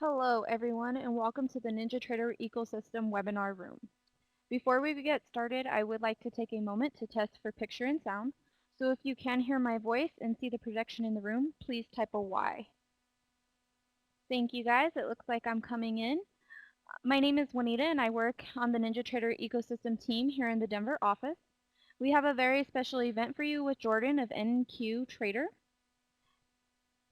Hello everyone and welcome to the NinjaTrader Ecosystem webinar room. Before we get started, I would like to take a moment to test for picture and sound. So if you can hear my voice and see the projection in the room, please type a Y. Thank you guys. It looks like I'm coming in. My name is Juanita and I work on the NinjaTrader Ecosystem team here in the Denver office. We have a very special event for you with Jordan of NinjaTrader.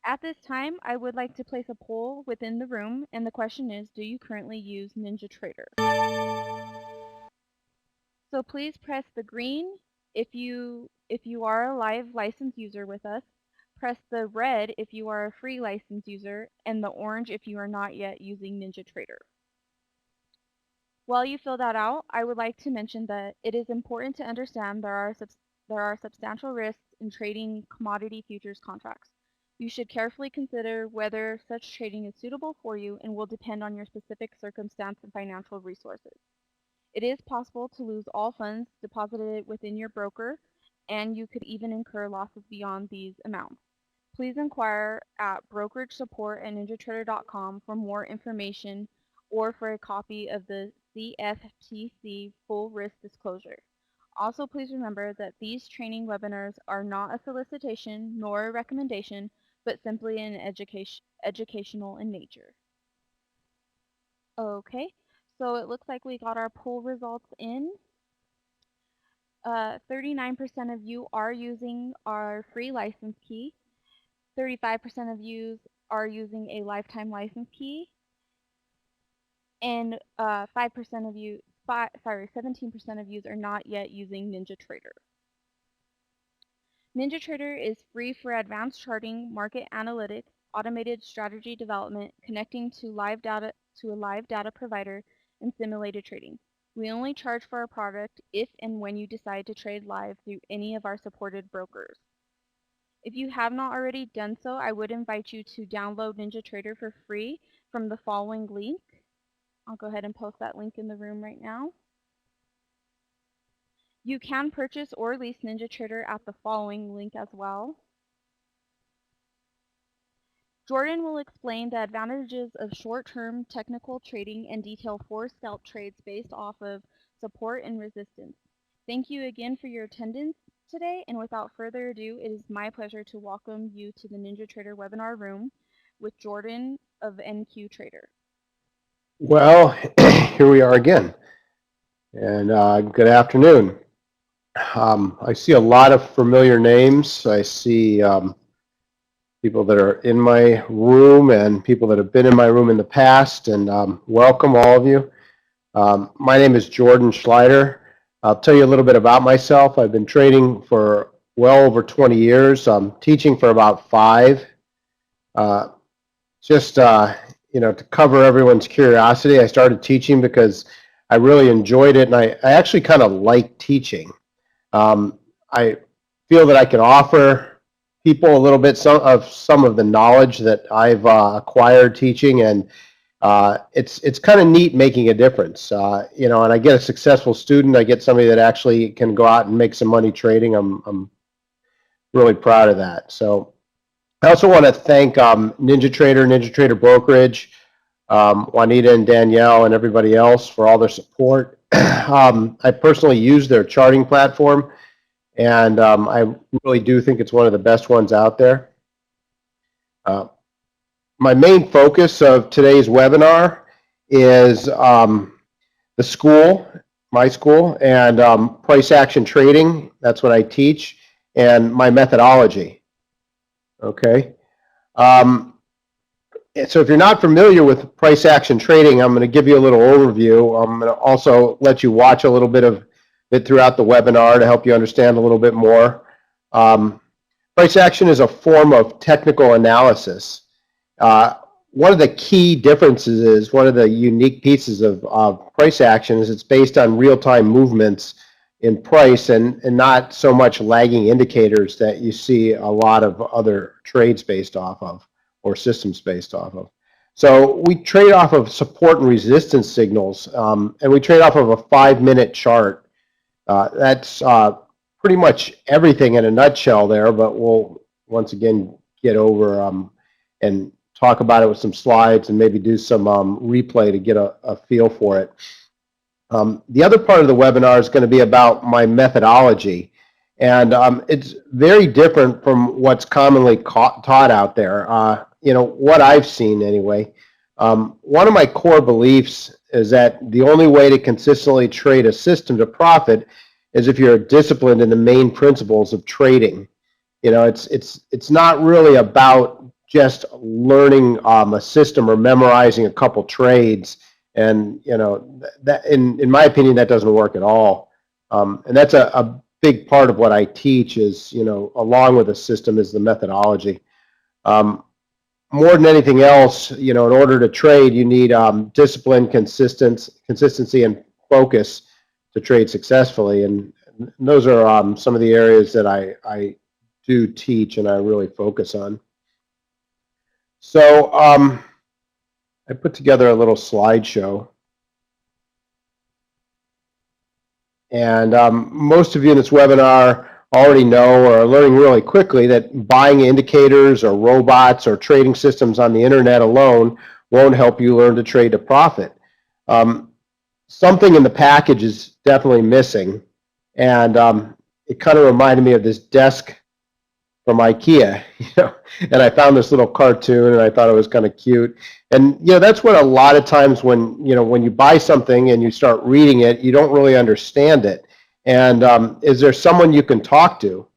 At this time, I would like to place a poll within the room, and the question is, do you currently use NinjaTrader? So please press the green if you are a live license user with us, press the red if you are a free license user, and the orange if you are not yet using NinjaTrader. While you fill that out, I would like to mention that it is important to understand there are substantial risks in trading commodity futures contracts. You should carefully consider whether such trading is suitable for you and will depend on your specific circumstance and financial resources. It is possible to lose all funds deposited within your broker, and you could even incur losses beyond these amounts. Please inquire at brokerage support at ninjatrader.com for more information or for a copy of the CFTC full risk disclosure. Also, please remember that these training webinars are not a solicitation nor a recommendation, but simply an educational in nature. Okay, so it looks like we got our poll results in. 39% of you are using our free license key. 35% of you are using a lifetime license key. And 5% of you, 17% of you are not yet using NinjaTrader. NinjaTrader is free for advanced charting, market analytics, automated strategy development, connecting to a live data provider, and simulated trading. We only charge for our product if and when you decide to trade live through any of our supported brokers. If you have not already done so, I would invite you to download NinjaTrader for free from the following link. I'll go ahead and post that link in the room right now. You can purchase or lease NinjaTrader at the following link as well. Jordan will explain the advantages of short-term technical trading and detail 4 scalp trades based off of support and resistance. Thank you again for your attendance today, and without further ado, it is my pleasure to welcome you to the NinjaTrader webinar room with Jordan of NinjaTrader. Well, here we are again, and good afternoon. I see a lot of familiar names. I see people that are in my room and people that have been in my room in the past, and welcome all of you. My name is Jordan Schleider. I'll tell you a little bit about myself. I've been trading for well over 20 years. I'm teaching for about 5. To cover everyone's curiosity, I started teaching because I really enjoyed it, and I actually kind of like teaching. I feel that I can offer people a little bit some of the knowledge that I've acquired teaching, and it's kind of neat making a difference. And I get a successful student. I get somebody that actually can go out and make some money trading. I'm really proud of that. So I also want to thank NinjaTrader Brokerage, Juanita and Danielle and everybody else for all their support. I personally use their charting platform, and I really do think it's one of the best ones out there. My main focus of today's webinar is the school, my school, and price action trading. That's what I teach, and my methodology. Okay. So if you're not familiar with price action trading, I'm going to give you a little overview. I'm going to also let you watch a little bit of it throughout the webinar to help you understand a little bit more. Price action is a form of technical analysis. One of the key differences is, one of the unique pieces of price action is it's based on real-time movements in price and not so much lagging indicators that you see a lot of other trades based off of, or systems based off of. So we trade off of support and resistance signals, and we trade off of a 5-minute chart. That's pretty much everything in a nutshell there, but we'll once again get over and talk about it with some slides and maybe do some replay to get a feel for it. The other part of the webinar is going to be about my methodology, and it's very different from what's commonly taught out there. What I've seen anyway. One of my core beliefs is that the only way to consistently trade a system to profit is if you're disciplined in the main principles of trading. It's not really about just learning a system or memorizing a couple trades, and that in my opinion that doesn't work at all. And that's a big part of what I teach is, along with a system, is the methodology. More than anything else, in order to trade, you need discipline, consistency, and focus to trade successfully. And those are some of the areas that I do teach and I really focus on. So I put together a little slideshow. And most of you in this webinar already know or are learning really quickly that buying indicators or robots or trading systems on the internet alone won't help you learn to trade to profit. Something in the package is definitely missing, and it kind of reminded me of this desk from IKEA, and I found this little cartoon and I thought it was kind of cute. And that's what a lot of times when you buy something and you start reading it, you don't really understand it. And is there someone you can talk to?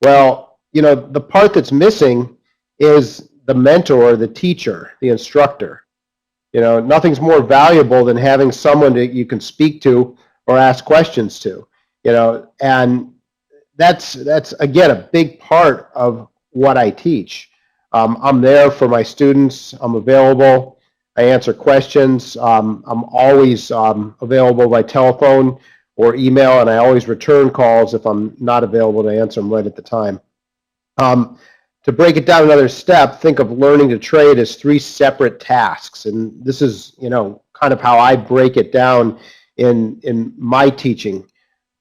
Well, the part that's missing is the mentor, the teacher, the instructor. Nothing's more valuable than having someone that you can speak to or ask questions to. And that's again a big part of what I teach. I'm there for my students. I'm available. I answer questions. I'm always available by telephone or email, and I always return calls if I'm not available to answer them right at the time. To break it down another step, think of learning to trade as 3 separate tasks, and this is kind of how I break it down in my teaching.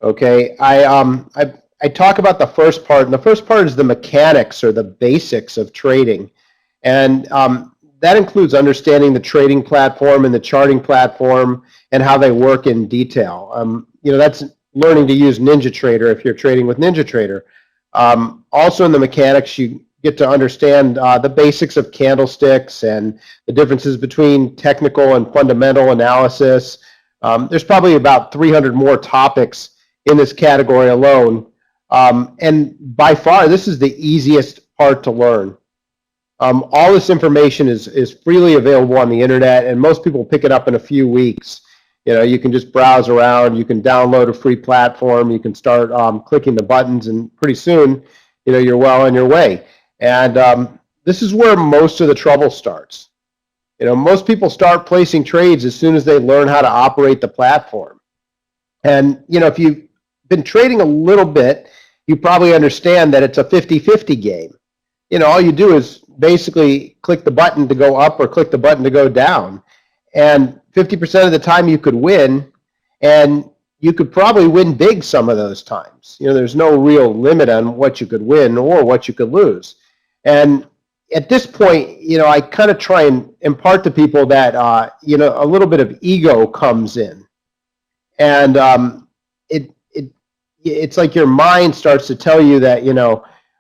Okay, I talk about the first part, and the first part is the mechanics or the basics of trading, and that includes understanding the trading platform and the charting platform and how they work in detail. That's learning to use NinjaTrader if you're trading with NinjaTrader. Also in the mechanics, you get to understand the basics of candlesticks and the differences between technical and fundamental analysis. There's probably about 300 more topics in this category alone. And by far, this is the easiest part to learn. All this information is freely available on the internet, and most people pick it up in a few weeks. You can just browse around, you can download a free platform, you can start clicking the buttons, and pretty soon, you're well on your way. And this is where most of the trouble starts. Most people start placing trades as soon as they learn how to operate the platform. And, if you've been trading a little bit, you probably understand that it's a 50-50 game. All you do is basically click the button to go up or click the button to go down. And 50% of the time you could win, and you could probably win big some of those times. There's no real limit on what you could win or what you could lose. And at this point, I kind of try and impart to people that, a little bit of ego comes in. And it's like your mind starts to tell you that,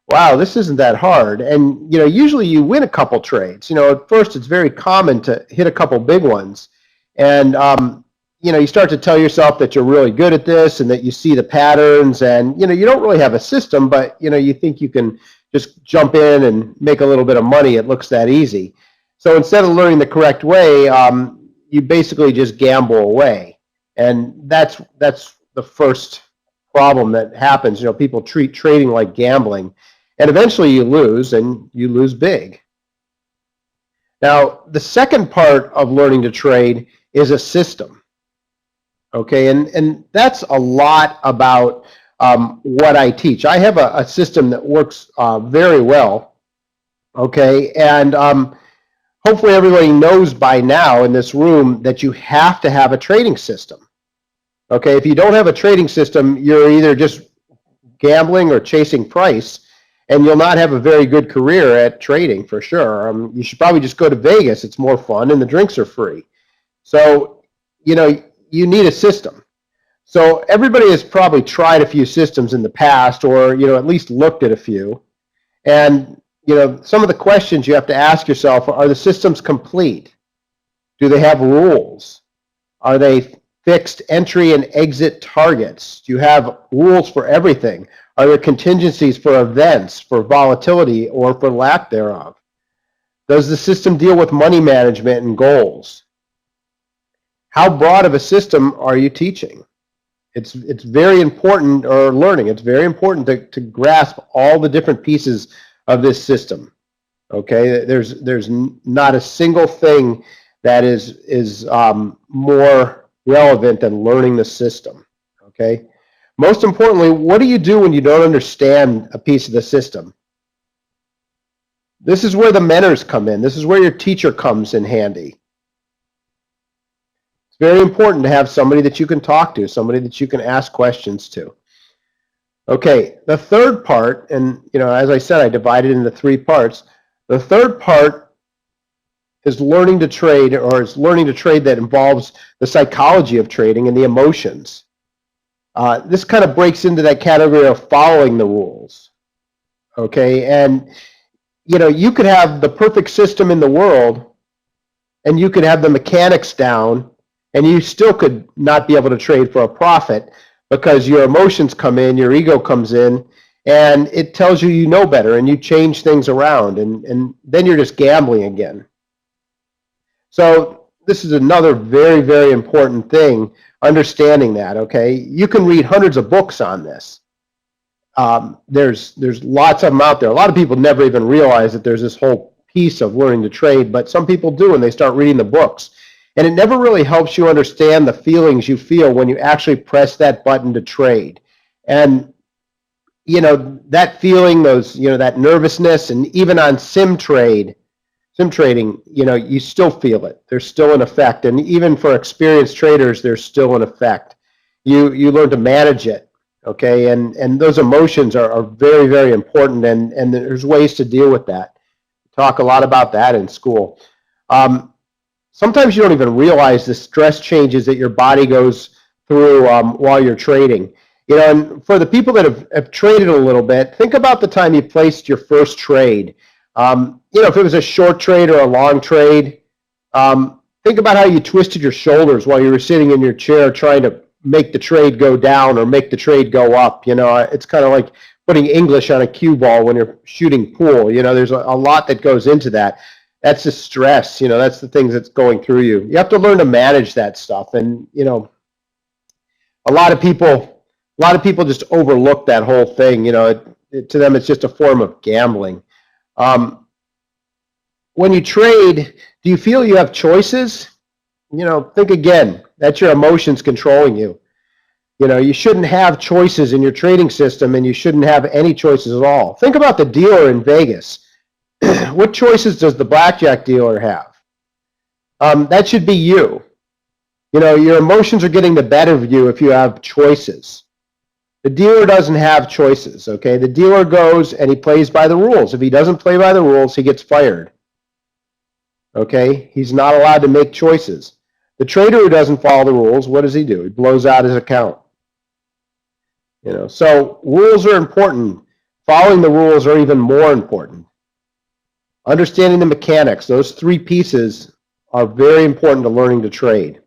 wow, this isn't that hard. And, usually you win a couple trades. At first it's very common to hit a couple big ones. And, you start to tell yourself that you're really good at this and that you see the patterns, and, you don't really have a system, but, you think you can just jump in and make a little bit of money. It looks that easy. So instead of learning the correct way, you basically just gamble away. And that's the first problem that happens. People treat trading like gambling, and eventually you lose, and you lose big. Now, the second part of learning to trade is a system. Okay, and that's a lot about what I teach. I have a system that works very well. Okay, and hopefully everybody knows by now in this room that you have to have a trading system. Okay, if you don't have a trading system, you're either just gambling or chasing price. and you'll not have a very good career at trading for sure. You should probably just go to Vegas. It's more fun and the drinks are free. So, you need a system. So everybody has probably tried a few systems in the past, or, at least looked at a few. And, some of the questions you have to ask yourself, are the systems complete? Do they have rules? Are they fixed entry and exit targets? Do you have rules for everything? Are there contingencies for events, for volatility, or for lack thereof? Does the system deal with money management and goals? How broad of a system are you teaching? It's very important, or learning, it's very important to grasp all the different pieces of this system. Okay, there's not a single thing that is more relevant than learning the system. Okay, most importantly, what do you do when you don't understand a piece of the system? This is where the mentors come in. This is where your teacher comes in handy. It's very important to have somebody that you can talk to, somebody that you can ask questions to. Okay, the third part, and as I said, I divided it into 3 parts. The third part is learning to trade, or is learning to trade that involves the psychology of trading and the emotions. This kind of breaks into that category of following the rules. Okay, and you could have the perfect system in the world, and you could have the mechanics down, and you still could not be able to trade for a profit, because your emotions come in, your ego comes in, and it tells you know better, and you change things around, and then you're just gambling again. So this is another very, very important thing, understanding that. Okay, you can read hundreds of books on this. There's lots of them out there. A lot of people never even realize that there's this whole piece of learning to trade, but some people do, and they start reading the books. And it never really helps you understand the feelings you feel when you actually press that button to trade. And, that feeling, that nervousness, and even on sim trading, you still feel it. There's still an effect. And even for experienced traders, there's still an effect. You learn to manage it, okay? And those emotions are very, very important, and there's ways to deal with that. Talk a lot about that in school. Sometimes you don't even realize the stress changes that your body goes through while you're trading. And for the people that have traded a little bit, think about the time you placed your first trade. If it was a short trade or a long trade, think about how you twisted your shoulders while you were sitting in your chair trying to make the trade go down or make the trade go up. It's kind of like putting English on a cue ball when you're shooting pool. There's a lot that goes into that. That's the stress, that's the things that's going through you. You have to learn to manage that stuff. And, a lot of people just overlook that whole thing. To them, it's just a form of gambling. When you trade, do you feel you have choices? Think again. That's your emotions controlling you. You shouldn't have choices in your trading system, and you shouldn't have any choices at all. Think about the dealer in Vegas. What choices does the blackjack dealer have? That should be you. Your emotions are getting the better of you if you have choices. The dealer doesn't have choices, okay? The dealer goes and he plays by the rules. If he doesn't play by the rules, he gets fired. Okay? He's not allowed to make choices. The trader who doesn't follow the rules, what does he do? He blows out his account. So rules are important. Following the rules are even more important. Understanding the mechanics, those 3 pieces are very important to learning to trade.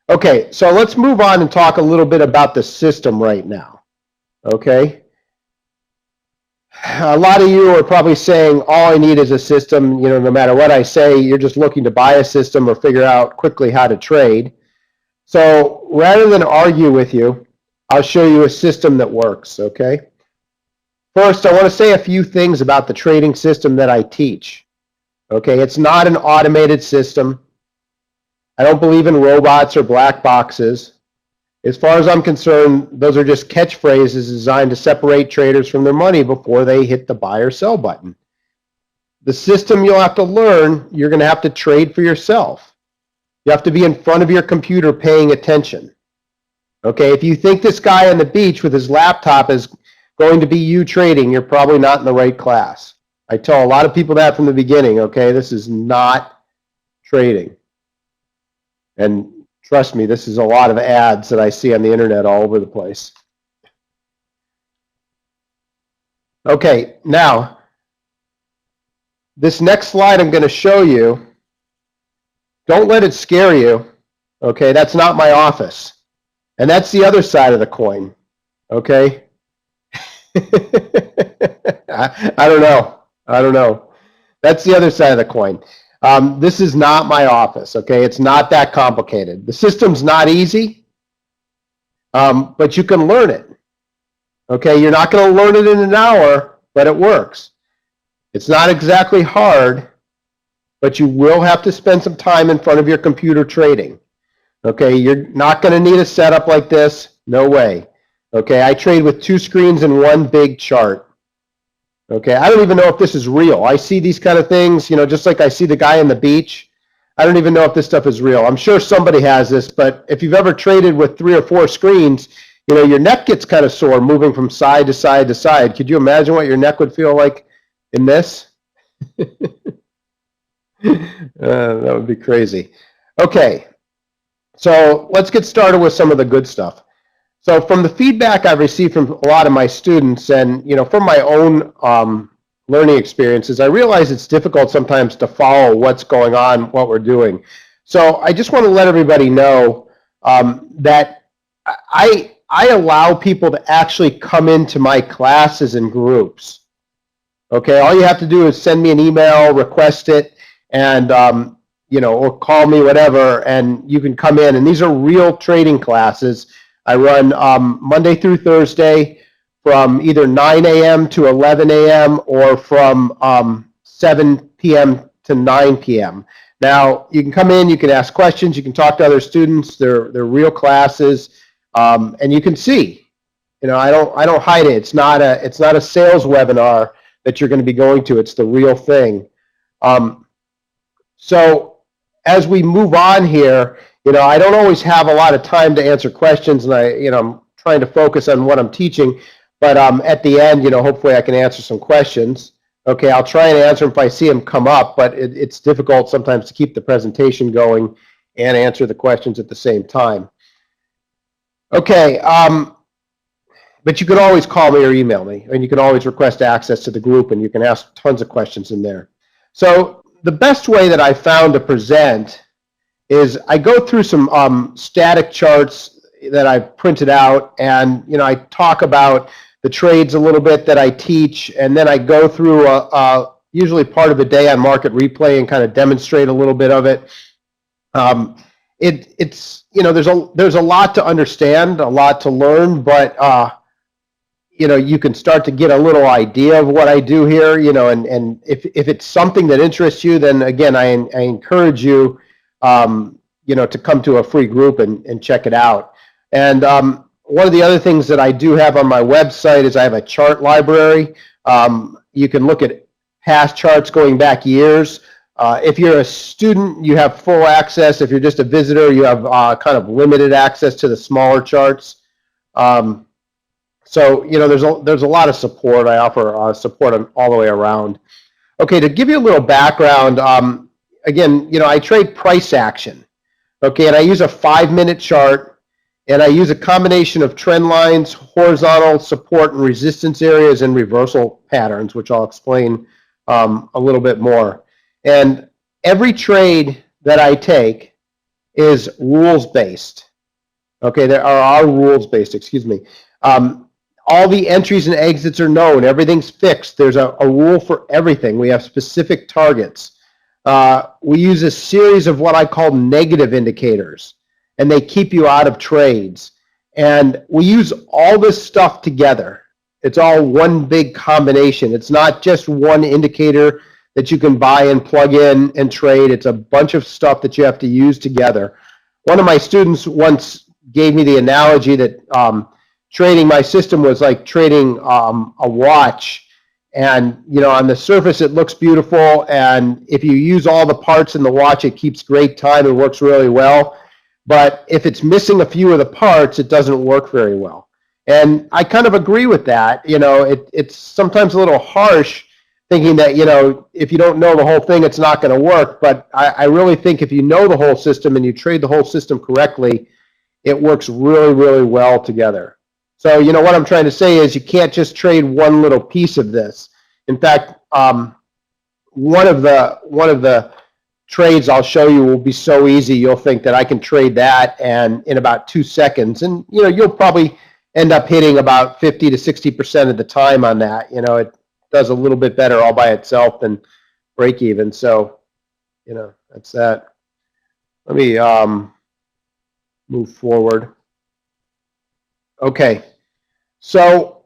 Okay, so let's move on and talk a little bit about the system right now. Okay? A lot of you are probably saying, all I need is a system. No matter what I say, you're just looking to buy a system or figure out quickly how to trade. So rather than argue with you, I'll show you a system that works, okay? First, I want to say a few things about the trading system that I teach. Okay, it's not an automated system. I don't believe in robots or black boxes. As far as I'm concerned, those are just catchphrases designed to separate traders from their money before they hit the buy or sell button. The system you'll have to learn, you're going to have to trade for yourself. You have to be in front of your computer paying attention. Okay, if you think this guy on the beach with his laptop is going to be you trading, you're probably not in the right class. I tell a lot of people that from the beginning, okay? This is not trading. And trust me, this is a lot of ads that I see on the internet all over the place. Okay, now, this next slide I'm going to show you, don't let it scare you, okay? That's not my office. And that's the other side of the coin, okay? I don't know. I don't know. That's the other side of the coin. This is not my office, okay? It's not that complicated. The system's not easy, but you can learn it, okay? You're not going to learn it in an hour, but it works. It's not exactly hard, but you will have to spend some time in front of your computer trading, okay? You're not going to need a setup like this. No way. Okay, I trade with 2 screens and 1 big chart. Okay, I don't even know if this is real. I see these kind of things, you know, just like I see the guy on the beach. I don't even know if this stuff is real. I'm sure somebody has this, but if you've ever traded with 3 or 4 screens, you know, your neck gets kind of sore moving from side to side to side. Could you imagine what your neck would feel like in this? That would be crazy. Okay, so let's get started with some of the good stuff. So from the feedback I've received from a lot of my students and, you know, from my own learning experiences, I realize it's difficult sometimes to follow what's going on, what we're doing. So I just want to let everybody know that I allow people to actually come into my classes in groups. Okay, all you have to do is send me an email, request it, and you know, or call me, whatever, and you can come in. And these are real trading classes. I run Monday through Thursday from either 9 a.m. to 11 a.m. or from 7 p.m. to 9 p.m. Now, you can come in, you can ask questions, you can talk to other students. They're real classes, and you can see. You know, I don't hide it. It's not a sales webinar that you're going to be going to. It's the real thing. So as we move on here, you know, I don't always have a lot of time to answer questions, and I'm trying to focus on what I'm teaching. But at the end, you know, hopefully I can answer some questions. Okay, I'll try and answer them if I see them come up, but it's difficult sometimes to keep the presentation going and answer the questions at the same time. Okay, but you can always call me or email me, and you can always request access to the group, and you can ask tons of questions in there. So the best way that I found to present is I go through some static charts that I've printed out, and you know, I talk about the trades a little bit that I teach, and then I go through usually part of the day on market replay and kind of demonstrate a little bit of it. It's you know, there's a lot to understand, a lot to learn, but you know, you can start to get a little idea of what I do here, you know, and if it's something that interests you, then again, I encourage you, you know, to come to a free group and check it out. And one of the other things that I do have on my website is I have a chart library. You can look at past charts going back years. If you're a student, you have full access. If you're just a visitor, you have kind of limited access to the smaller charts. So, you know, there's a lot of support. I offer support all the way around. Okay, to give you a little background, again, you know, I trade price action. Okay, and I use a 5-minute chart, and I use a combination of trend lines, horizontal support and resistance areas, and reversal patterns, which I'll explain a little bit more. And every trade that I take is rules-based. Okay, there are rules-based, excuse me. All the entries and exits are known. Everything's fixed. There's a rule for everything. We have specific targets. We use a series of what I call negative indicators, and they keep you out of trades. And we use all this stuff together. It's all one big combination. It's not just one indicator that you can buy and plug in and trade. It's a bunch of stuff that you have to use together. One of my students once gave me the analogy that trading my system was like trading a watch. And, you know, on the surface, it looks beautiful. And if you use all the parts in the watch, it keeps great time and works really well. But if it's missing a few of the parts, it doesn't work very well. And I kind of agree with that. You know, it's sometimes a little harsh thinking that, you know, if you don't know the whole thing, it's not going to work. But I really think if you know the whole system and you trade the whole system correctly, it works really, really well together. So, you know, what I'm trying to say is you can't just trade one little piece of this. In fact, one of the trades I'll show you will be so easy you'll think that I can trade that and in about 2 seconds, and you know, you'll probably end up hitting about 50 to 60% of the time on that. You know, it does a little bit better all by itself than break even. So, you know, that's that. Let me move forward. Okay, so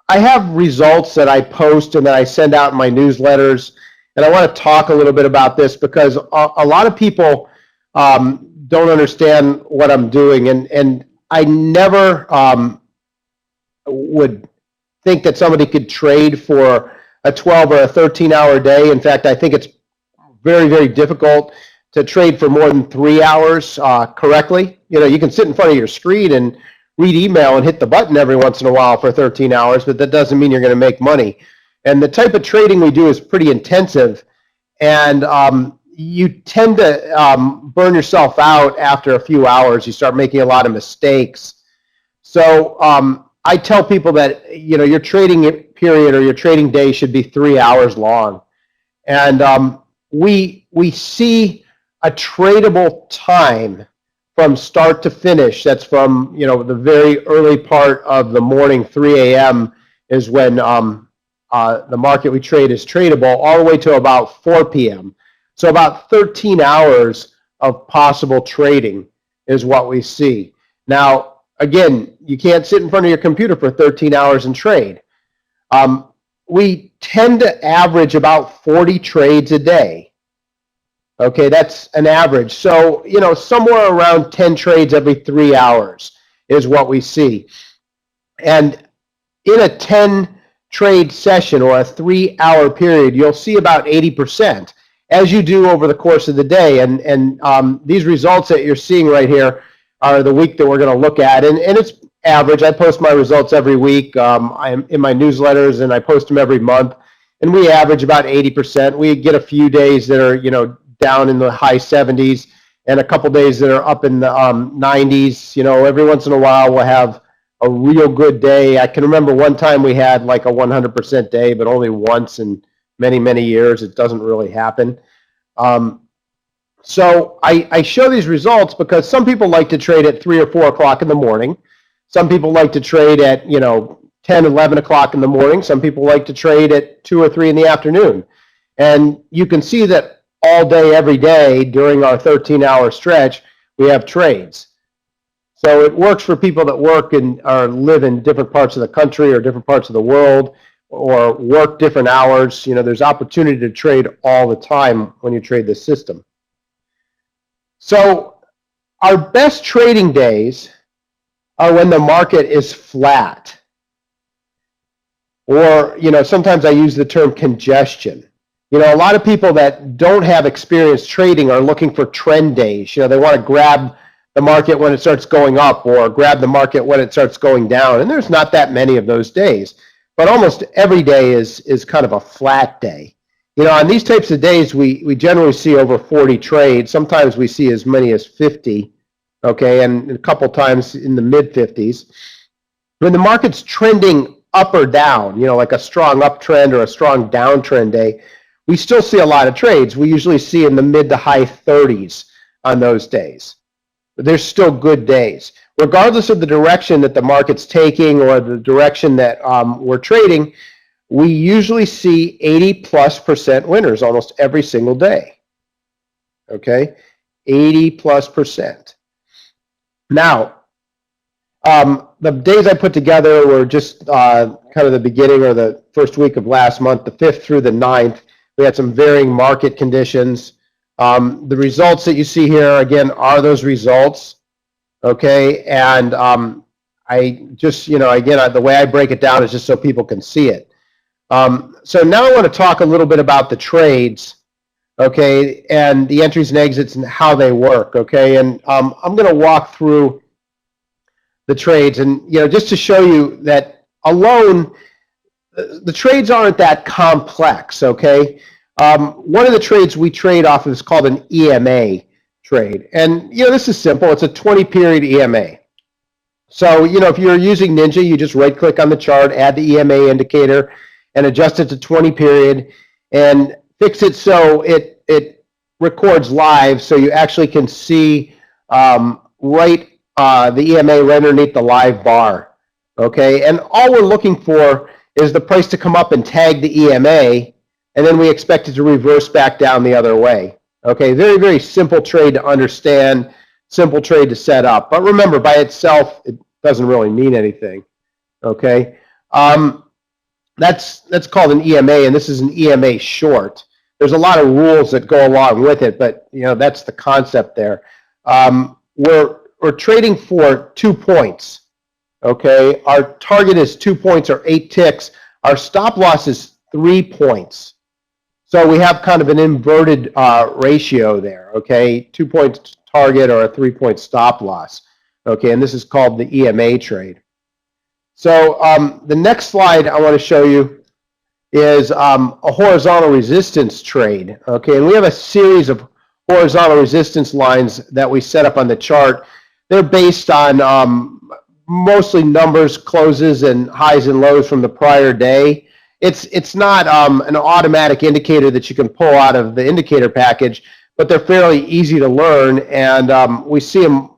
I have results that I post and that I send out in my newsletters, and I want to talk a little bit about this because a lot of people don't understand what I'm doing, and I never would think that somebody could trade for a 12 or a 13-hour day. In fact, I think it's very, very difficult to trade for more than 3 hours correctly. You know, you can sit in front of your screen and read email and hit the button every once in a while for 13 hours, but that doesn't mean you're going to make money. And the type of trading we do is pretty intensive, and you tend to burn yourself out after a few hours. You start making a lot of mistakes. So I tell people that, you know, your trading period or your trading day should be 3 hours long. And we see a tradable time from start to finish. That's from, you know, the very early part of the morning, 3 a.m. is when the market we trade is tradable, all the way to about 4 p.m. So about 13 hours of possible trading is what we see. Now, again, you can't sit in front of your computer for 13 hours and trade. We tend to average about 40 trades a day. Okay, that's an average. So, you know, somewhere around 10 trades every 3 hours is what we see. And in a 10 trade session or a 3 hour period, you'll see about 80%, as you do over the course of the day. And these results that you're seeing right here are the week that we're going to look at. And it's average. I post my results every week. I'm in my newsletters, and I post them every month. And we average about 80%. We get a few days that are, you know, down in the high 70s, and a couple days that are up in the 90s. You know, every once in a while we'll have a real good day. I can remember one time we had like a 100% day, but only once in many, many years. It doesn't really happen. So I show these results because some people like to trade at 3 or 4 o'clock in the morning. Some people like to trade at, you know, 10, 11 o'clock in the morning. Some people like to trade at 2 or 3 in the afternoon. And you can see that all day, every day during our 13-hour stretch, we have trades. So it works for people that work and or live in different parts of the country or different parts of the world, or work different hours. You know, there's opportunity to trade all the time when you trade this system. So our best trading days are when the market is flat. Or, you know, sometimes I use the term congestion. You know, a lot of people that don't have experience trading are looking for trend days. You know, they want to grab the market when it starts going up or grab the market when it starts going down. And there's not that many of those days. But almost every day is kind of a flat day. You know, on these types of days, we generally see over 40 trades. Sometimes we see as many as 50, okay, and a couple times in the mid-50s. When the market's trending up or down, you know, like a strong uptrend or a strong downtrend day, we still see a lot of trades. We usually see in the mid to high 30s on those days. But there's still good days. Regardless of the direction that the market's taking or the direction that we're trading, we usually see 80+% winners almost every single day. Okay, 80+%. Now, the days I put together were just kind of the beginning or the first week of last month, the 5th through the 9th. We had some varying market conditions. The results that you see here, again, are those results. Okay, and I just, you know, again, the way I break it down is just so people can see it. So now I want to talk a little bit about the trades, okay, and the entries and exits and how they work, okay, and I'm going to walk through the trades. And just to show you that alone, the trades aren't that complex. Okay, one of the trades we trade off of is called an EMA trade, and this is simple. It's a 20-period EMA. So if you're using Ninja, you just right-click on the chart, add the EMA indicator, and adjust it to 20-period, and fix it so it records live, so you actually can see the EMA right underneath the live bar. Okay, and all we're looking for is the price to come up and tag the EMA, and then we expect it to reverse back down the other way. Okay, very, very simple trade to understand, simple trade to set up. But remember, by itself, it doesn't really mean anything. Okay, that's called an EMA, and this is an EMA short. There's a lot of rules that go along with it, but that's the concept there. We're trading for 2 points. Okay, our target is 2 points or 8 ticks. Our stop loss is 3 points. So we have kind of an inverted ratio there. Okay, 2 points target or a 3-point stop loss. Okay, and this is called the EMA trade. So the next slide I want to show you is a horizontal resistance trade. Okay, and we have a series of horizontal resistance lines that we set up on the chart. They're based on mostly numbers, closes, and highs and lows from the prior day. It's not an automatic indicator that you can pull out of the indicator package, but they're fairly easy to learn, and we see them,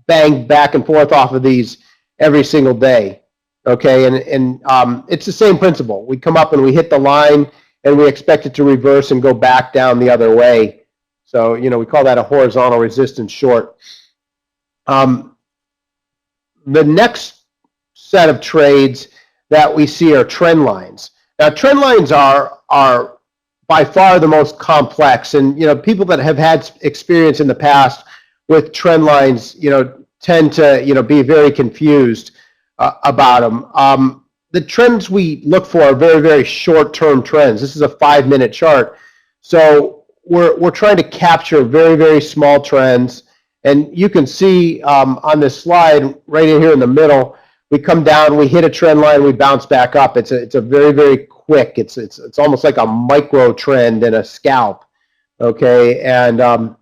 bang back and forth off of these every single day. Okay, and it's the same principle. We come up and we hit the line, and we expect it to reverse and go back down the other way. So, we call that a horizontal resistance short. The next set of trades that we see are trend lines. Now, trend lines are by far the most complex, and people that have had experience in the past with trend lines, tend to be very confused about them. The trends we look for are very, very short-term trends. This is a 5-minute chart, so we're trying to capture very, very small trends. And you can see on this slide right in here in the middle, we come down, we hit a trend line, we bounce back up. It's a very, very quick. It's almost like a micro trend in a scalp. Okay, and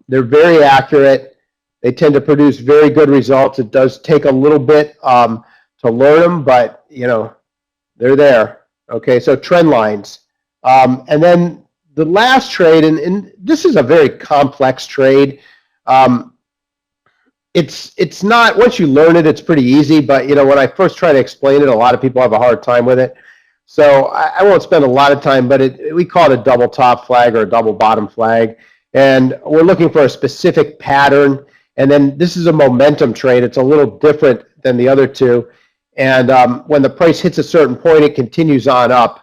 they're very accurate. They tend to produce very good results. It does take a little bit to learn them, but they're there. Okay, so trend lines, and then the last trade, and this is a very complex trade. It's not, once you learn it, it's pretty easy, but when I first try to explain it, a lot of people have a hard time with it. So I won't spend a lot of time, but we call it a double top flag or a double bottom flag, and we're looking for a specific pattern. And then this is a momentum trade. It's a little different than the other two, and when the price hits a certain point, it continues on up.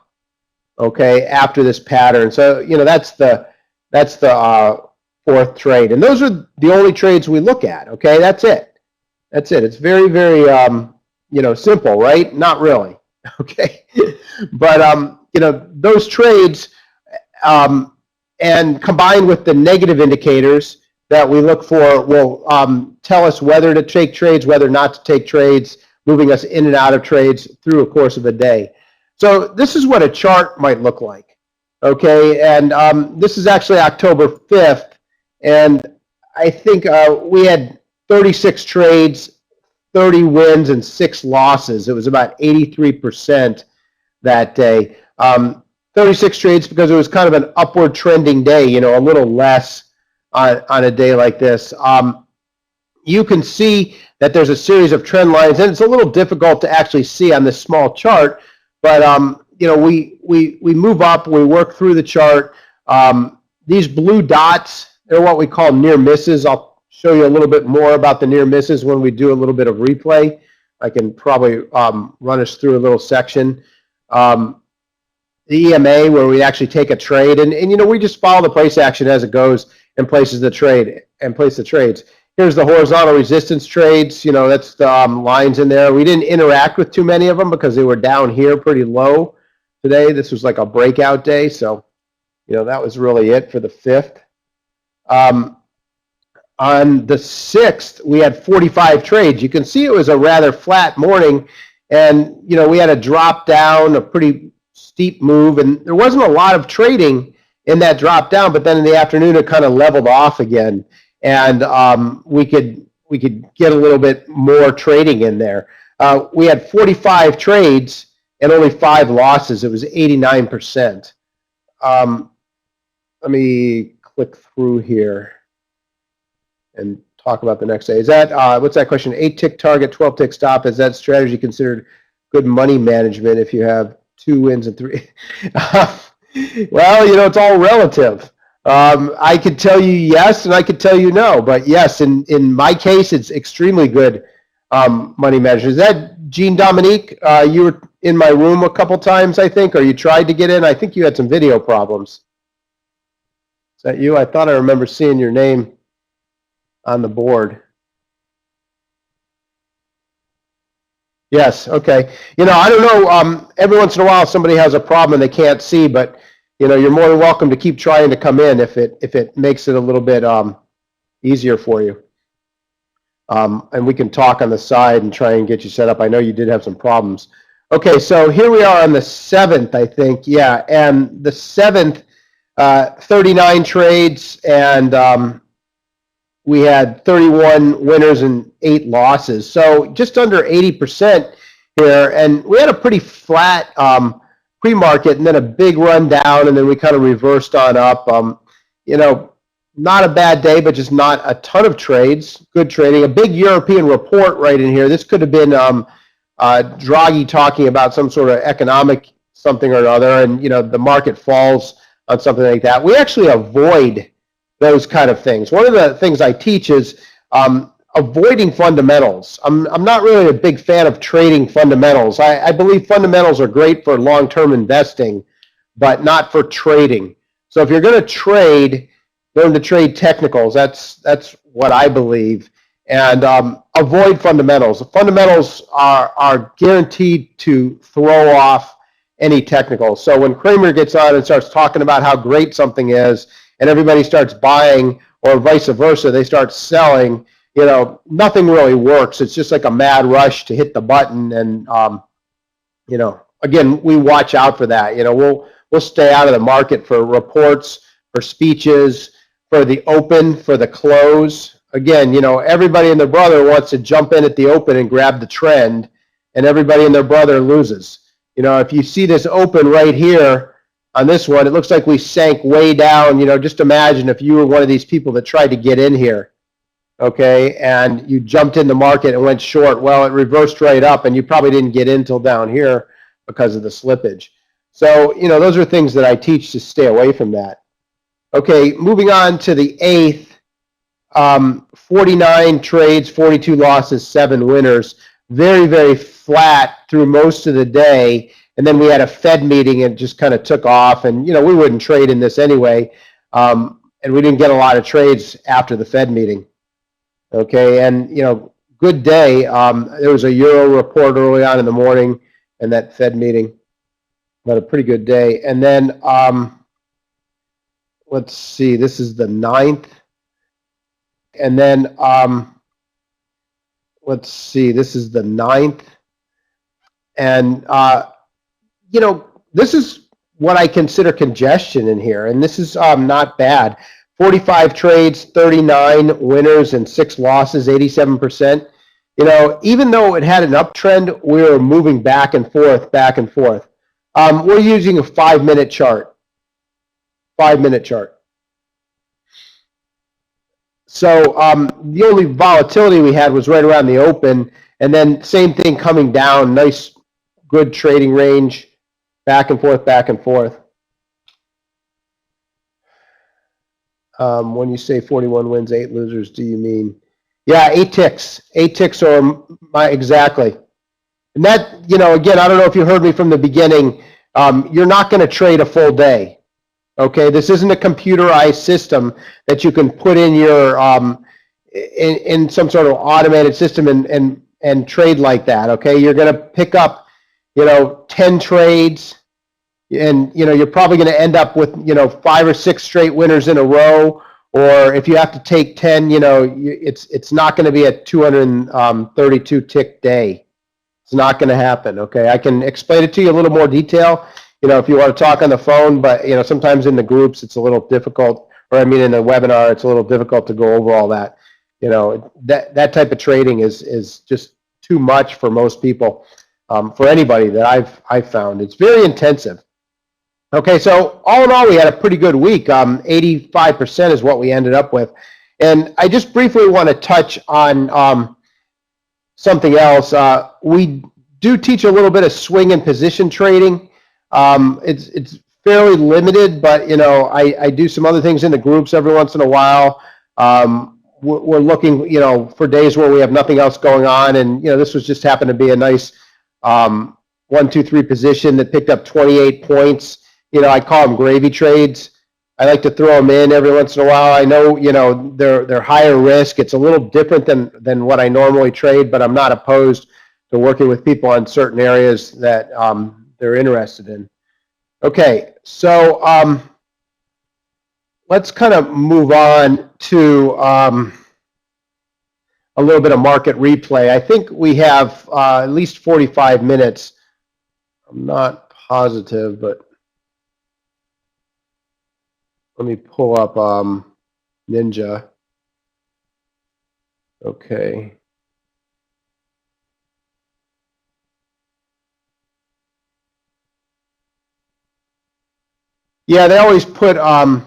Okay, after this pattern. So that's the fourth trade, and those are the only trades we look at. Okay, that's it. It's very, very simple, right? Not really. Okay, but those trades, and combined with the negative indicators that we look for, will tell us whether to take trades, whether not to take trades, moving us in and out of trades through a course of a day. So this is what a chart might look like. Okay, and this is actually October 5th. And I think we had 36 trades, 30 wins, and 6 losses. It was about 83% that day. 36 trades because it was kind of an upward trending day, a little less on a day like this. You can see that there's a series of trend lines, and it's a little difficult to actually see on this small chart, but we move up, we work through the chart. These blue dots, they're what we call near misses. I'll show you a little bit more about the near misses when we do a little bit of replay. I can probably run us through a little section. The EMA, where we actually take a trade, and we just follow the price action as it goes and places the trade and place the trades. Here's the horizontal resistance trades. That's the lines in there. We didn't interact with too many of them because they were down here pretty low today. This was like a breakout day, so that was really it for the 5th. on the 6th, we had 45 trades. You can see it was a rather flat morning, and we had a drop down, a pretty steep move, and there wasn't a lot of trading in that drop down. But then in the afternoon, it kind of leveled off again, and we could get a little bit more trading in there. We had 45 trades and only 5 losses. It was 89%. Let me click through here and talk about the next day. Is that, what's that question? 8-tick target, 12-tick stop. Is that strategy considered good money management if you have 2 wins and 3? Well, it's all relative. I could tell you yes, and I could tell you no. But yes, in my case, it's extremely good money management. Is that Jean Dominique? You were in my room a couple times, I think, or you tried to get in. I think you had some video problems. Is that you? I thought I remember seeing your name on the board. Yes, okay. I don't know, every once in a while somebody has a problem and they can't see, but you're more than welcome to keep trying to come in if it makes it a little bit easier for you. And we can talk on the side and try and get you set up. I know you did have some problems. Okay, so here we are on the 7th, I think. Yeah, and the 7th, 39 trades, and we had 31 winners and 8 losses. So just under 80% here, and we had a pretty flat pre-market and then a big run down, and then we kind of reversed on up. Not a bad day, but just not a ton of trades. Good trading. A big European report right in here. This could have been Draghi talking about some sort of economic something or another, and the market falls on something like that. We actually avoid those kind of things. One of the things I teach is avoiding fundamentals. I'm not really a big fan of trading fundamentals. I believe fundamentals are great for long-term investing, but not for trading. So if you're going to trade, learn to trade technicals. That's what I believe. And avoid fundamentals. The fundamentals are guaranteed to throw off any technicals. So when Kramer gets on and starts talking about how great something is, and everybody starts buying, or vice versa, they start selling, nothing really works. It's just like a mad rush to hit the button. And again, we watch out for that. We'll stay out of the market for reports, for speeches, for the open, for the close. Again, everybody and their brother wants to jump in at the open and grab the trend, and everybody and their brother loses. If you see this open right here on this one, it looks like we sank way down. Just imagine if you were one of these people that tried to get in here, okay, and you jumped in the market and went short. Well, it reversed right up, and you probably didn't get in till down here because of the slippage. So, those are things that I teach to stay away from that. Okay, moving on to the 8th, 49 trades, 42 losses, 7 winners. Very, very flat through most of the day. And then we had a Fed meeting and just kind of took off. And, we wouldn't trade in this anyway. And we didn't get a lot of trades after the Fed meeting. Okay, and, good day. There was a Euro report early on in the morning and that Fed meeting. But a pretty good day. And then, let's see, this is the 9th. And then, let's see, this is the 9th. And, this is what I consider congestion in here. And this is not bad. 45 trades, 39 winners, and 6 losses, 87%. Even though it had an uptrend, we were moving back and forth, back and forth. We're using a 5-minute chart. 5-minute chart. So the only volatility we had was right around the open, and then same thing coming down, nice, good trading range, back and forth, back and forth. When you say 41 wins, 8 losers, do you mean? Yeah, 8 ticks. 8 ticks or exactly. And that, again, I don't know if you heard me from the beginning, you're not going to trade a full day. Okay, this isn't a computerized system that you can put in your in some sort of automated system and trade like that. Okay, you're going to pick up 10 trades, and you're probably going to end up with 5 or 6 straight winners in a row, or if you have to take 10, it's not going to be a 232 tick day. It's not going to happen. Okay, I can explain it to you a little more detail, if you want to talk on the phone, but sometimes in the groups it's a little difficult, or I mean in the webinar it's a little difficult to go over all that. That type of trading is just too much for most people, for anybody that I've found. It's very intensive. Okay, so all in all, we had a pretty good week. 85% is what we ended up with. And I just briefly want to touch on something else. We do teach a little bit of swing and position trading. It's fairly limited, but I do some other things in the groups every once in a while. We're looking, for days where we have nothing else going on, and this was just happened to be a nice 1, 2, 3 position that picked up 28 points. I call them gravy trades. I like to throw them in every once in a while. I know, they're higher risk. It's a little different than what I normally trade, but I'm not opposed to working with people on certain areas that they're interested in. Okay, so let's kind of move on to a little bit of market replay. I think we have at least 45 minutes. I'm not positive, but let me pull up Ninja. Okay. Yeah, they always put a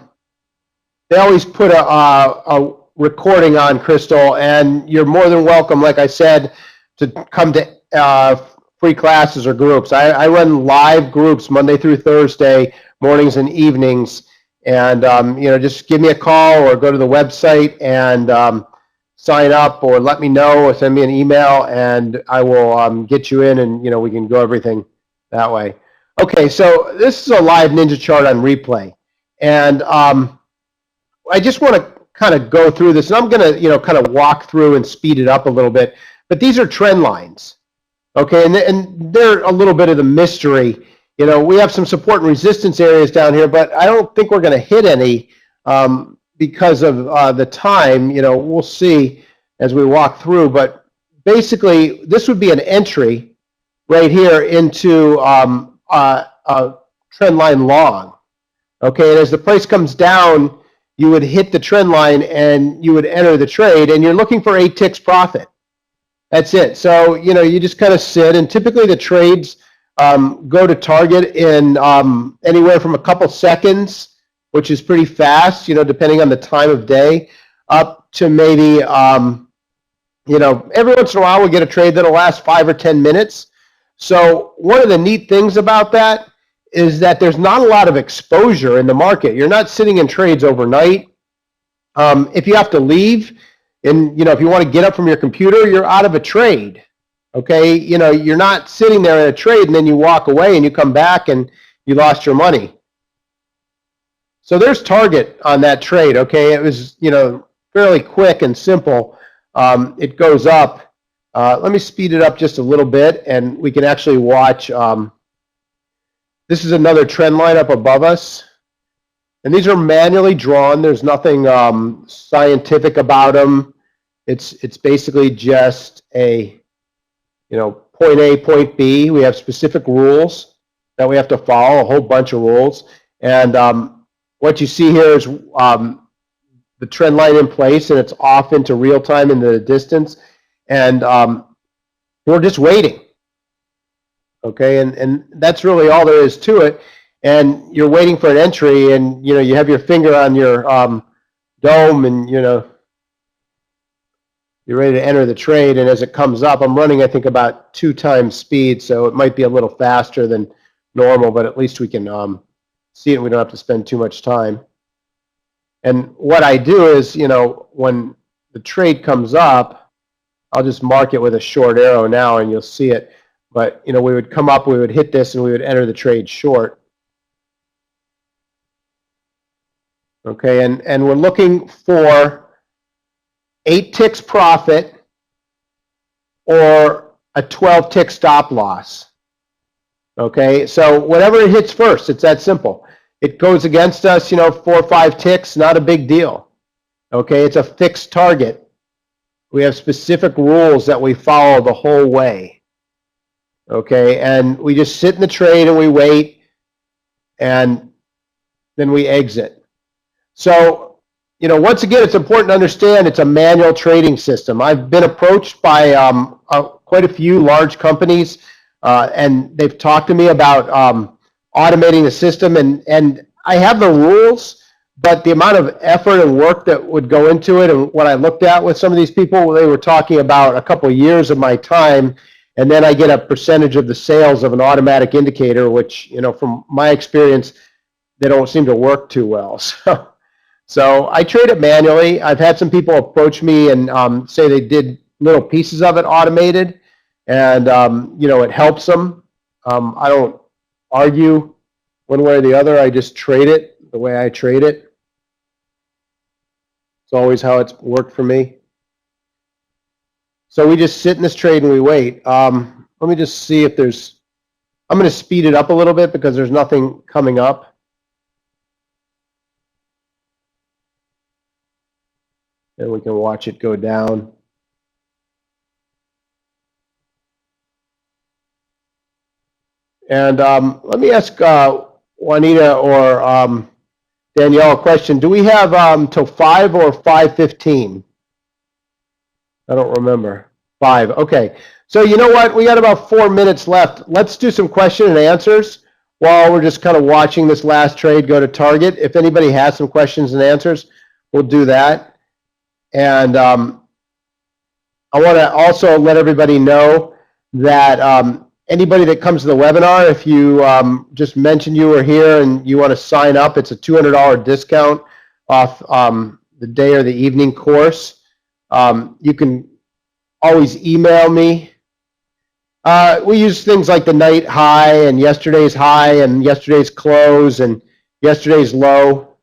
recording on, Crystal, and you're more than welcome, like I said, to come to free classes or groups. I run live groups Monday through Thursday, mornings and evenings, and just give me a call or go to the website and sign up, or let me know, or send me an email, and I will get you in, and we can go everything that way. Okay, so this is a live Ninja chart on replay, and I just want to kind of go through this, and I'm going to kind of walk through and speed it up a little bit. But these are trend lines, okay, and they're a little bit of the mystery. We have some support and resistance areas down here, but I don't think we're going to hit any because of the time. We'll see as we walk through. But basically, this would be an entry right here into a trend line long. Okay, and as the price comes down, you would hit the trend line and you would enter the trade, and you're looking for 8 ticks profit. That's it. So you just kind of sit, and typically the trades go to target in anywhere from a couple seconds, which is pretty fast, depending on the time of day, up to maybe every once in a while we'll get a trade that'll last 5 or 10 minutes. So one of the neat things about that is that there's not a lot of exposure in the market. You're not sitting in trades overnight. If you have to leave, and if you want to get up from your computer, you're out of a trade. Okay, you're not sitting there in a trade and then you walk away and you come back and you lost your money. So there's target on that trade. Okay, it was fairly quick and simple. It goes up. Let me speed it up just a little bit, and we can actually watch. This is another trend line up above us, and these are manually drawn. There's nothing scientific about them. It's basically just a point A, point B. We have specific rules that we have to follow, a whole bunch of rules, and what you see here is the trend line in place, and it's off into real time in the distance, and we're just waiting. Okay, and that's really all there is to it. And you're waiting for an entry, and you have your finger on your dome, and you're ready to enter the trade. And as it comes up, I'm running I think about 2 times speed, so it might be a little faster than normal, but at least we can see it, and we don't have to spend too much time. And what I do is, when the trade comes up, I'll just mark it with a short arrow now, and you'll see it. But we would come up, we would hit this, and we would enter the trade short. Okay, and we're looking for 8 ticks profit or a 12 tick stop loss. Okay, so whatever it hits first, it's that simple. It goes against us, 4 or 5 ticks, not a big deal. Okay, it's a fixed target. We have specific rules that we follow the whole way. Okay, and we just sit in the trade and we wait, and then we exit. So, once again, it's important to understand it's a manual trading system. I've been approached by quite a few large companies, and they've talked to me about automating the system, and I have the rules, but the amount of effort and work that would go into it, and what I looked at with some of these people, they were talking about a couple of years of my time, and then I get a percentage of the sales of an automatic indicator, which, from my experience, they don't seem to work too well. So I trade it manually. I've had some people approach me and say they did little pieces of it automated, and it helps them. I don't argue one way or the other. I just trade it the way I trade it. It's always how it's worked for me. So we just sit in this trade and we wait. Let me just see if there's, I'm going to speed it up a little bit because there's nothing coming up. And we can watch it go down. And let me ask Juanita or Danielle a question. Do we have till 5 or 5:15? I don't remember. 5. Okay. So you know what? We got about 4 minutes left. Let's do some question and answers while we're just kind of watching this last trade go to target. If anybody has some questions and answers, we'll do that. And I want to also let everybody know that anybody that comes to the webinar, if you just mention you were here and you want to sign up, it's a $200 discount off the day or the evening course. You can always email me. We use things like the night high and yesterday's high and yesterday's close and yesterday's low,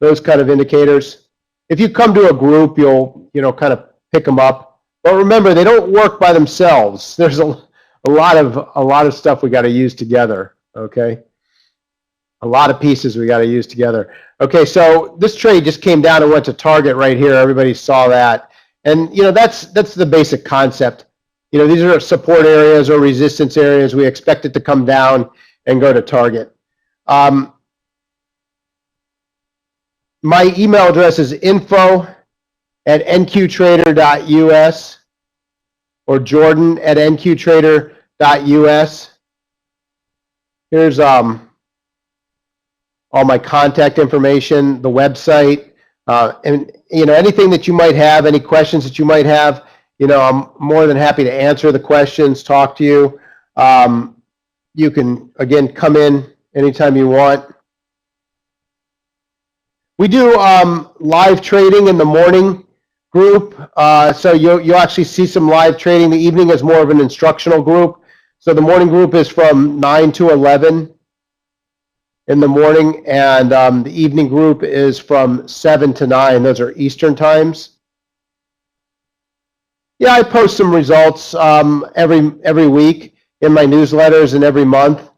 those kind of indicators. If you come to a group, you'll kind of pick them up. But remember, they don't work by themselves. There's a lot of stuff we got to use together. Okay, a lot of pieces we got to use together. Okay, so this trade just came down and went to target right here. Everybody saw that, and that's the basic concept. These are support areas or resistance areas. We expect it to come down and go to target. My email address is info@nqtrader.us or jordan@nqtrader.us. Here's all my contact information, the website, and anything that you might have, any questions that you might have. I'm more than happy to answer the questions, talk to you. You can, again, come in anytime you want. We do live trading in the morning group, so you'll actually see some live trading. The evening is more of an instructional group. So the morning group is from 9 to 11 in the morning, and the evening group is from 7 to 9. Those are Eastern times. Yeah, I post some results every week in my newsletters and every month.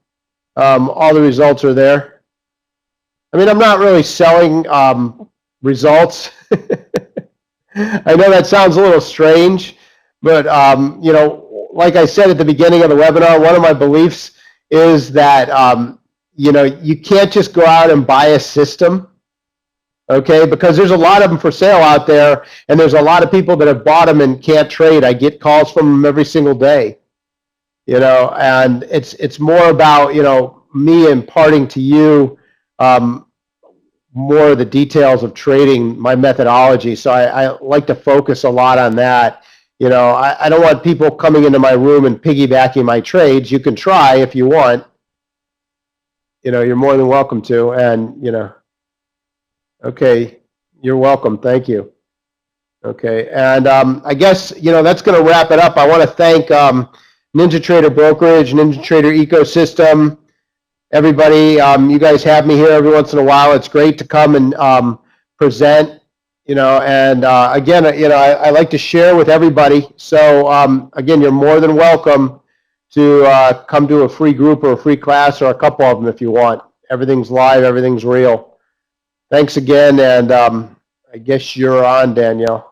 All the results are there. I mean, I'm not really selling results. I know that sounds a little strange, but like I said at the beginning of the webinar, one of my beliefs is that you can't just go out and buy a system, okay? Because there's a lot of them for sale out there, and there's a lot of people that have bought them and can't trade. I get calls from them every single day, and it's more about me imparting to you more of the details of trading, my methodology. So I like to focus a lot on that. I don't want people coming into my room and piggybacking my trades. You can try if you want. You're more than welcome to. And, okay, you're welcome. Thank you. Okay, and I guess, that's going to wrap it up. I want to thank NinjaTrader Brokerage, NinjaTrader Ecosystem, everybody. You guys have me here every once in a while. It's great to come and present, and again, I like to share with everybody. So again, you're more than welcome to come to a free group or a free class or a couple of them if you want. Everything's live, everything's real. Thanks again, and I guess you're on, Danielle.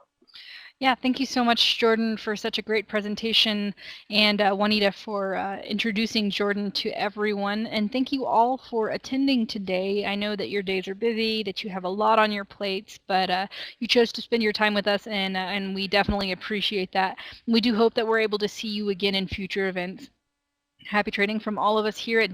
Yeah, thank you so much, Jordan, for such a great presentation, and Juanita for introducing Jordan to everyone. And thank you all for attending today. I know that your days are busy, that you have a lot on your plates, but you chose to spend your time with us, and we definitely appreciate that. We do hope that we're able to see you again in future events. Happy trading from all of us here at